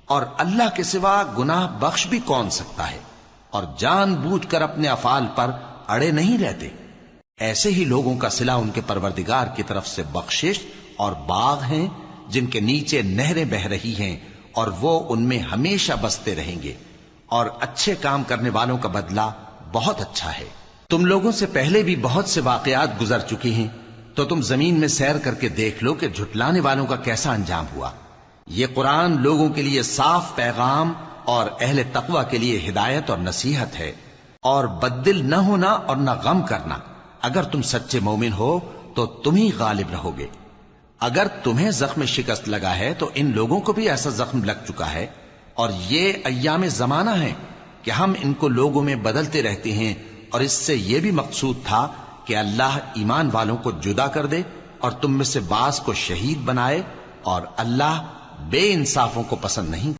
اور اللہ کے سوا گناہ بخش بھی کون سکتا ہے، اور جان بوجھ کر اپنے افعال پر اڑے نہیں رہتے۔ ایسے ہی لوگوں کا صلہ ان کے پروردگار کی طرف سے بخشش اور باغ ہیں جن کے نیچے نہریں بہ رہی ہیں، اور وہ ان میں ہمیشہ بستے رہیں گے، اور اچھے کام کرنے والوں کا بدلہ بہت اچھا ہے۔ تم لوگوں سے پہلے بھی بہت سے واقعات گزر چکی ہیں، تو تم زمین میں سیر کر کے دیکھ لو کہ جھٹلانے والوں کا کیسا انجام ہوا۔ یہ قرآن لوگوں کے لیے صاف پیغام اور اہل تقوی کے لیے ہدایت اور نصیحت ہے، اور بددل نہ ہونا اور نہ غم کرنا۔ اگر تم سچے مومن ہو تو تم ہی غالب رہو گے۔ اگر تمہیں زخم شکست لگا ہے تو ان لوگوں کو بھی ایسا زخم لگ چکا ہے، اور یہ ایام زمانہ ہیں کہ ہم ان کو لوگوں میں بدلتے رہتے ہیں، اور اس سے یہ بھی مقصود تھا کہ اللہ ایمان والوں کو جدا کر دے اور تم میں سے بعض کو شہید بنائے، اور اللہ بے انصافوں کو پسند نہیں